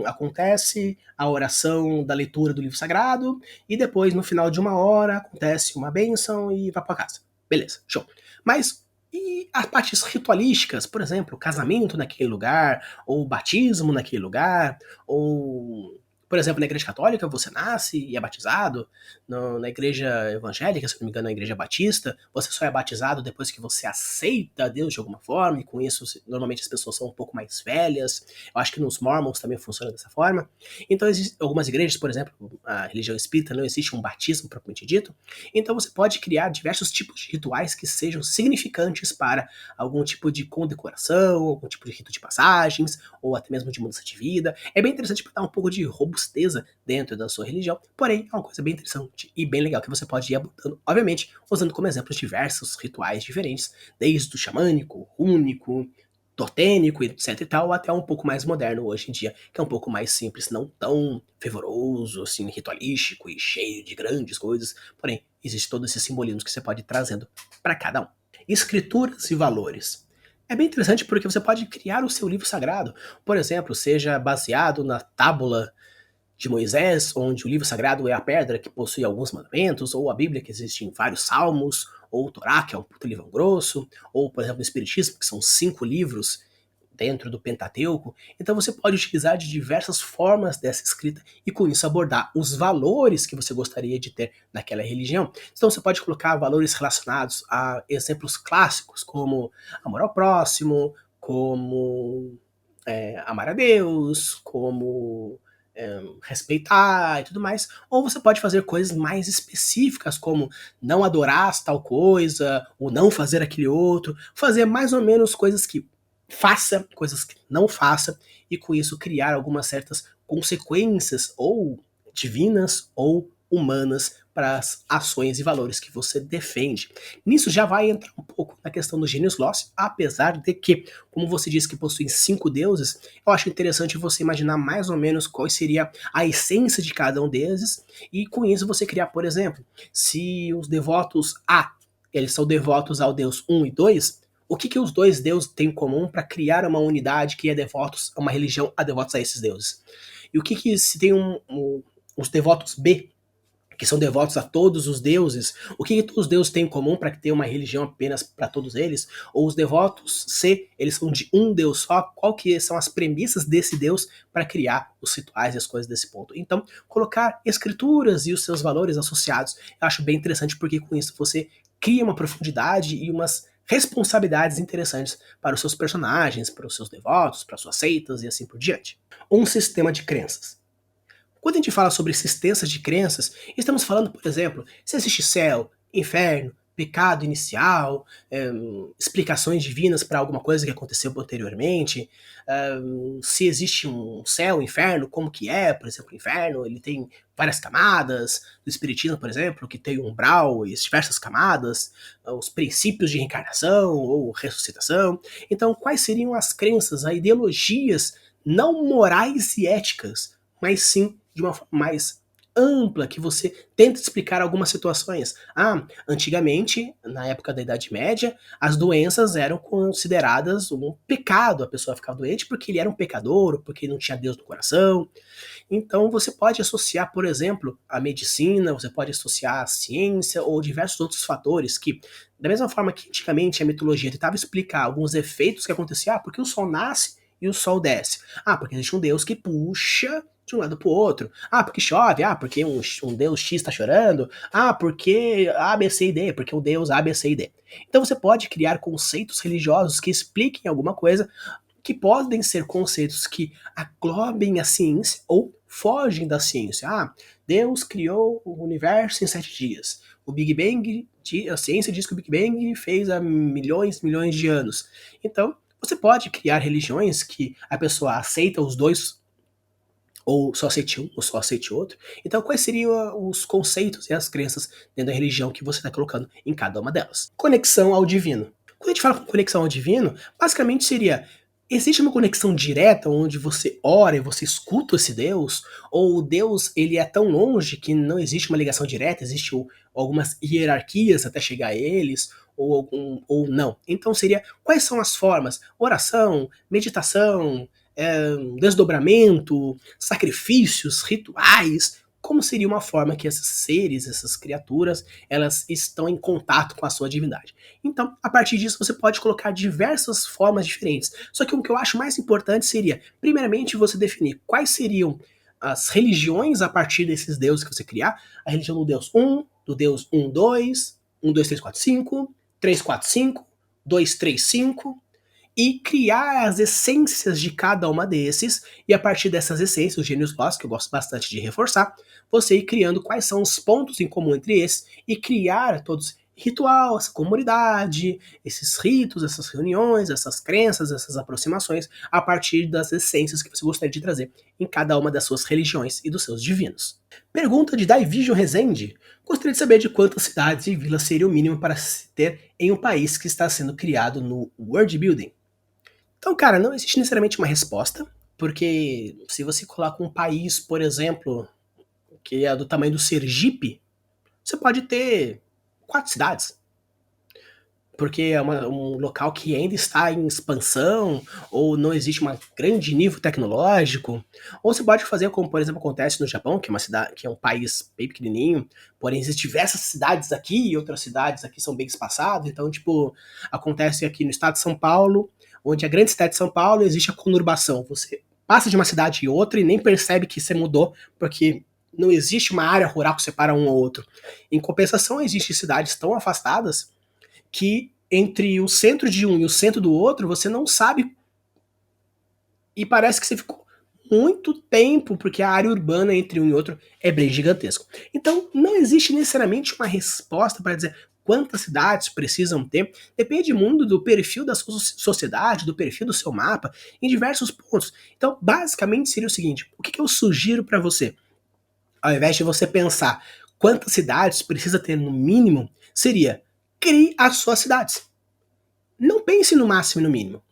acontece a oração da leitura do livro sagrado e depois, no final de uma hora, acontece uma bênção e vai para casa. Beleza, show. Mas e as partes ritualísticas, por exemplo, casamento naquele lugar, ou batismo naquele lugar, ou, por exemplo, na igreja católica você nasce e é batizado, na igreja evangélica, se não me engano, na igreja batista, você só é batizado depois que você aceita Deus de alguma forma, e com isso, normalmente as pessoas são um pouco mais velhas. Eu acho que nos Mormons também funciona dessa forma. Então, existem algumas igrejas, por exemplo, a religião espírita, não existe um batismo propriamente dito. Então, você pode criar diversos tipos de rituais que sejam significantes para algum tipo de condecoração, algum tipo de rito de passagens, ou até mesmo de mudança de vida. É bem interessante para dar um pouco de robusteza dentro da sua religião, porém, é uma coisa bem interessante e bem legal que você pode ir abordando, obviamente, usando como exemplos diversos rituais diferentes, desde o xamânico, rúnico, totênico, etc e tal, até um pouco mais moderno hoje em dia, que é um pouco mais simples, não tão fervoroso, assim, ritualístico e cheio de grandes coisas, porém, existe todos esses simbolismos que você pode ir trazendo para cada um. Escrituras e valores. É bem interessante porque você pode criar o seu livro sagrado, por exemplo, seja baseado na tábula de Moisés, onde o livro sagrado é a pedra que possui alguns mandamentos, ou a Bíblia, que existe em vários salmos, ou o Torá, que é um puto livro grosso, ou, por exemplo, o Espiritismo, que são 5 livros dentro do Pentateuco. Então você pode utilizar de diversas formas dessa escrita e com isso abordar os valores que você gostaria de ter naquela religião. Então você pode colocar valores relacionados a exemplos clássicos, como amor ao próximo, como amar a Deus, como respeitar e tudo mais, ou você pode fazer coisas mais específicas, como não adorar tal coisa, ou não fazer aquele outro, fazer mais ou menos coisas que faça, coisas que não faça, e com isso criar algumas certas consequências, ou divinas, ou humanas, para as ações e valores que você defende. Nisso já vai entrar um pouco na questão do Genius Loci, apesar de que, como você disse que possui 5 deuses, eu acho interessante você imaginar mais ou menos qual seria a essência de cada um deles, e com isso você criar, por exemplo, se os devotos eles são devotos ao deus 1 e 2, o que os dois deuses têm em comum para criar uma unidade que é devotos a uma religião a devotos a esses deuses? E o que se tem os devotos B, que são devotos a todos os deuses, o que todos os deuses têm em comum para ter uma religião apenas para todos eles? Ou os devotos C, eles são de um deus só, qual que são as premissas desse deus para criar os rituais e as coisas desse ponto? Então, colocar escrituras e os seus valores associados, eu acho bem interessante, porque com isso você cria uma profundidade e umas responsabilidades interessantes para os seus personagens, para os seus devotos, para suas seitas e assim por diante. Um sistema de crenças. Quando a gente fala sobre existências de crenças, estamos falando, por exemplo, se existe céu, inferno, pecado inicial, explicações divinas para alguma coisa que aconteceu anteriormente, se existe um céu, inferno, como que é, por exemplo, o inferno, ele tem várias camadas, do espiritismo, por exemplo, que tem um umbral e diversas camadas, os princípios de reencarnação ou ressuscitação. Então, quais seriam as crenças, as ideologias não morais e éticas, mas sim de uma forma mais ampla que você tenta explicar algumas situações. Antigamente, na época da Idade Média, as doenças eram consideradas um pecado, a pessoa ficava doente porque ele era um pecador, ou porque não tinha Deus no coração. Então você pode associar, por exemplo, a medicina, você pode associar a ciência ou diversos outros fatores que, da mesma forma que antigamente a mitologia tentava explicar alguns efeitos que aconteciam, porque o sol nasce e o sol desce. Porque existe um Deus que puxa de um lado para o outro. Porque chove. Porque um Deus X está chorando. Porque A, B, C e D, porque o Deus A, B, C e D. Então você pode criar conceitos religiosos que expliquem alguma coisa, que podem ser conceitos que aglobem a ciência ou fogem da ciência. Deus criou o universo em 7 dias. O Big Bang, a ciência diz que o Big Bang fez há milhões de anos. Então, você pode criar religiões que a pessoa aceita os dois, ou só aceite um, ou só aceite outro. Então, quais seriam os conceitos e as crenças dentro da religião que você está colocando em cada uma delas? Conexão ao divino. Quando a gente fala com conexão ao divino, basicamente seria: existe uma conexão direta onde você ora e você escuta esse Deus? Ou o Deus ele é tão longe que não existe uma ligação direta, existe algumas hierarquias até chegar a eles, ou não? Então seria: quais são as formas? Oração, meditação, desdobramento, sacrifícios, rituais. Como seria uma forma que esses seres, essas criaturas, elas estão em contato com a sua divindade? Então, a partir disso, você pode colocar diversas formas diferentes. Só que o que eu acho mais importante seria, primeiramente, você definir quais seriam as religiões a partir desses deuses que você criar. A religião do Deus 1, do Deus 1, 2, 1, 2, 3, 4, 5, 3, 4, 5, 2, 3, 5, e criar as essências de cada uma desses, e a partir dessas essências, os gênios lógicos, que eu gosto bastante de reforçar, você ir criando quais são os pontos em comum entre esses, e criar todos ritual, essa comunidade, esses ritos, essas reuniões, essas crenças, essas aproximações, a partir das essências que você gostaria de trazer em cada uma das suas religiões e dos seus divinos. Pergunta de Daivision Rezende: gostaria de saber de quantas cidades e vilas seria o mínimo para se ter em um país que está sendo criado no World Building? Então, cara, não existe necessariamente uma resposta, porque se você coloca um país, por exemplo, que é do tamanho do Sergipe, você pode ter 4 cidades. Porque é um local que ainda está em expansão, ou não existe um grande nível tecnológico. Ou você pode fazer como, por exemplo, acontece no Japão, que é uma cidade, que é um país bem pequenininho, porém existem diversas cidades aqui e outras cidades aqui são bem espaçadas. Então, tipo, acontece aqui no estado de São Paulo, onde a grande cidade de São Paulo existe a conurbação. Você passa de uma cidade e outra e nem percebe que você mudou, porque não existe uma área rural que separa um ou outro. Em compensação, existem cidades tão afastadas que entre o centro de um e o centro do outro, você não sabe. E parece que você ficou muito tempo, porque a área urbana entre um e outro é bem gigantesco. Então, não existe necessariamente uma resposta para dizer quantas cidades precisam ter. Depende muito do perfil da sua sociedade, do perfil do seu mapa, em diversos pontos. Então, basicamente seria o seguinte: o que eu sugiro para você? Ao invés de você pensar quantas cidades precisa ter no mínimo, seria: crie as suas cidades. Não pense no máximo e no mínimo.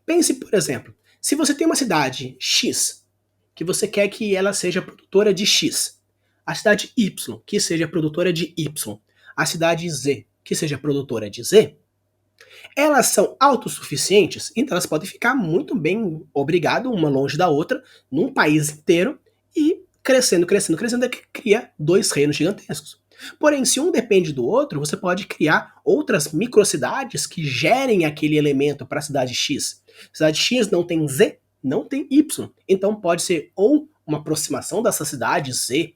Pense, por exemplo, se você tem uma cidade X, que você quer que ela seja produtora de X, a cidade Y, que seja produtora de Y, a cidade Z, que seja produtora de Z, elas são autossuficientes, então elas podem ficar muito bem, obrigado, uma longe da outra, num país inteiro, e crescendo, cria 2 reinos gigantescos. Porém, se um depende do outro, você pode criar outras microcidades que gerem aquele elemento para a cidade X. Cidade X não tem Z, não tem Y. Então pode ser ou uma aproximação dessas cidades Z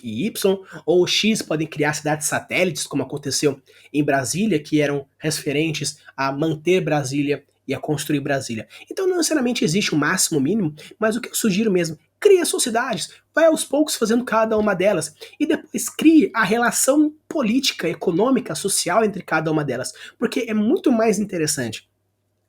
e Y, ou X podem criar cidades satélites, como aconteceu em Brasília, que eram referentes a manter Brasília e a construir Brasília. Então não necessariamente existe um máximo mínimo, mas o que eu sugiro mesmo: crie suas cidades, vai aos poucos fazendo cada uma delas, e depois crie a relação política, econômica, social entre cada uma delas, porque é muito mais interessante.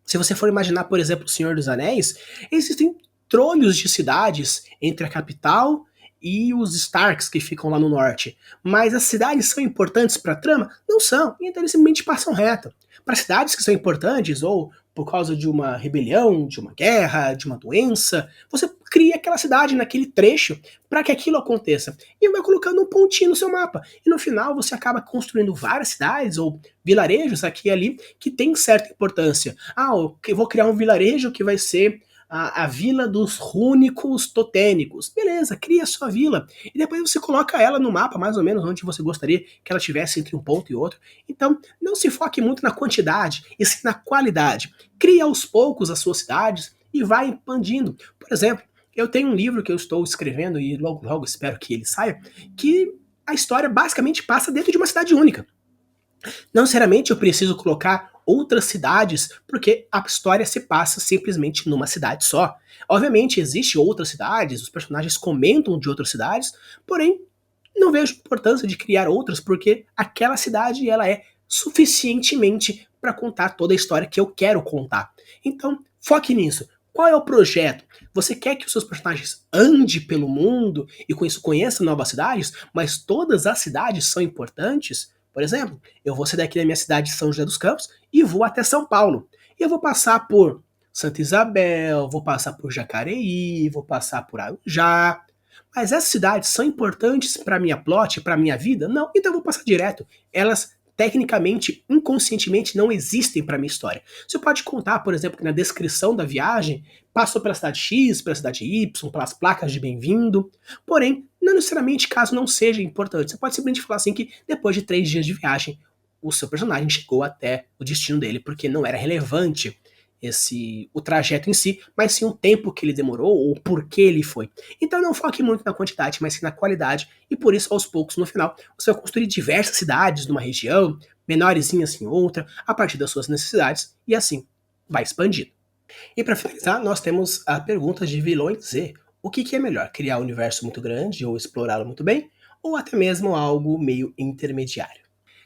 Se você for imaginar, por exemplo, o Senhor dos Anéis, existem trolhos de cidades entre a capital e os Starks que ficam lá no norte. Mas as cidades são importantes para a trama? Não são, então eles simplesmente passam reto. Para cidades que são importantes, ou por causa de uma rebelião, de uma guerra, de uma doença. Você cria aquela cidade naquele trecho para que aquilo aconteça. E vai colocando um pontinho no seu mapa. E no final você acaba construindo várias cidades ou vilarejos aqui e ali que tem certa importância. Ah, eu vou criar um vilarejo que vai ser a vila dos rúnicos totênicos. Beleza, cria a sua vila. E depois você coloca ela no mapa, mais ou menos, onde você gostaria que ela tivesse entre um ponto e outro. Então, não se foque muito na quantidade, e sim na qualidade. Cria aos poucos as suas cidades e vai expandindo. Por exemplo, eu tenho um livro que eu estou escrevendo, e logo logo espero que ele saia, que a história basicamente passa dentro de uma cidade única. Não necessariamente eu preciso colocar outras cidades, porque a história se passa simplesmente numa cidade só. Obviamente, existem outras cidades, os personagens comentam de outras cidades, porém, não vejo importância de criar outras, porque aquela cidade ela é suficientemente para contar toda a história que eu quero contar. Então, foque nisso. Qual é o projeto? Você quer que os seus personagens andem pelo mundo e com isso conheçam novas cidades, mas todas as cidades são importantes? Por exemplo, eu vou sair daqui da minha cidade de São José dos Campos e vou até São Paulo. E eu vou passar por Santa Isabel, vou passar por Jacareí, vou passar por Arujá. Mas essas cidades são importantes para minha plot, para minha vida? Não, então eu vou passar direto. Elas tecnicamente, inconscientemente, não existem para minha história. Você pode contar, por exemplo, que na descrição da viagem passou pela cidade X, pela cidade Y, pelas placas de bem-vindo. Porém, não necessariamente caso não seja importante. Você pode simplesmente falar assim que depois de 3 dias de viagem, o seu personagem chegou até o destino dele, porque não era relevante o trajeto em si, mas sim o tempo que ele demorou ou por que ele foi. Então não foque muito na quantidade, mas sim na qualidade, e por isso, aos poucos, no final, você vai construir diversas cidades numa região, menorzinhas em outra, a partir das suas necessidades, e assim vai expandindo. E para finalizar, nós temos a pergunta de vilões Z. O que é melhor, criar um universo muito grande ou explorá-lo muito bem, ou até mesmo algo meio intermediário?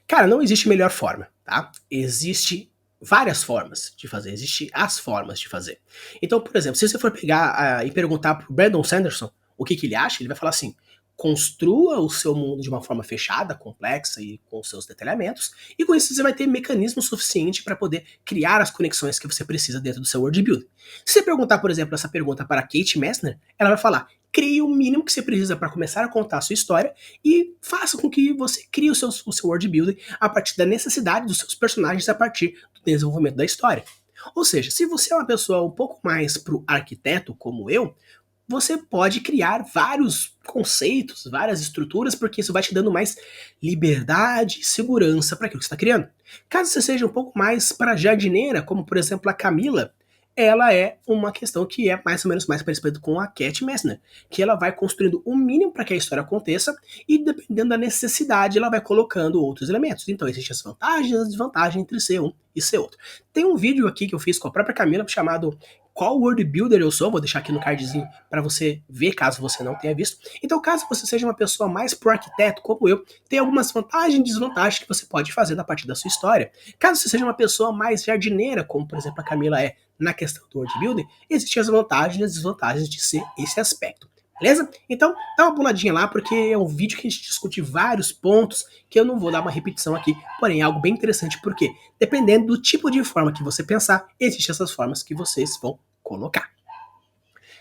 Cara, não existe melhor forma, tá? Existe várias formas de fazer, existem as formas de fazer. Então, por exemplo, se você for pegar e perguntar pro Brandon Sanderson o que ele acha, ele vai falar assim: construa o seu mundo de uma forma fechada, complexa e com seus detalhamentos, e com isso você vai ter mecanismo suficiente para poder criar as conexões que você precisa dentro do seu world building. Se você perguntar, por exemplo, essa pergunta para Kate Messner, ela vai falar: crie o mínimo que você precisa para começar a contar a sua história e faça com que você crie o seu world building a partir da necessidade dos seus personagens a partir do desenvolvimento da história. Ou seja, se você é uma pessoa um pouco mais pro arquiteto, como eu, você pode criar vários conceitos, várias estruturas, porque isso vai te dando mais liberdade e segurança para aquilo que você está criando. Caso você seja um pouco mais para jardineira, como por exemplo a Camila, ela é uma questão que é mais ou menos mais parecida com a Cat Messner, que ela vai construindo o mínimo para que a história aconteça e dependendo da necessidade ela vai colocando outros elementos. Então existem as vantagens e as desvantagens entre ser um e ser outro. Tem um vídeo aqui que eu fiz com a própria Camila chamado Qual World Builder eu sou, vou deixar aqui no cardzinho para você ver caso você não tenha visto. Então caso você seja uma pessoa mais pro arquiteto como eu, tem algumas vantagens e desvantagens que você pode fazer na partir da sua história. Caso você seja uma pessoa mais jardineira, como por exemplo a Camila é, na questão do world building, existem as vantagens e as desvantagens de ser esse aspecto. Beleza? Então, dá uma puladinha lá, porque é um vídeo que a gente discute vários pontos, que eu não vou dar uma repetição aqui, porém é algo bem interessante, porque dependendo do tipo de forma que você pensar, existem essas formas que vocês vão colocar.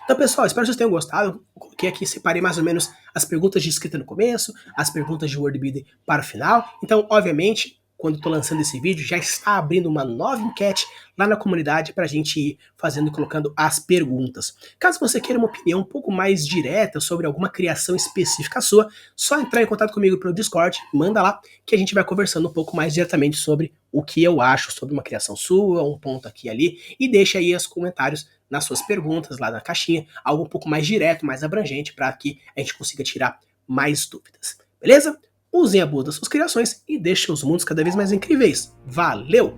Então, pessoal, espero que vocês tenham gostado. Eu coloquei aqui, separei mais ou menos as perguntas de escrita no começo, as perguntas de word building para o final. Então, obviamente, quando eu estou lançando esse vídeo, já está abrindo uma nova enquete lá na comunidade para a gente ir fazendo e colocando as perguntas. Caso você queira uma opinião um pouco mais direta sobre alguma criação específica sua, só entrar em contato comigo pelo Discord, manda lá, que a gente vai conversando um pouco mais diretamente sobre o que eu acho sobre uma criação sua, um ponto aqui e ali, e deixa aí os comentários nas suas perguntas lá na caixinha, algo um pouco mais direto, mais abrangente, para que a gente consiga tirar mais dúvidas. Beleza? Usem a boa das suas criações e deixem os mundos cada vez mais incríveis. Valeu!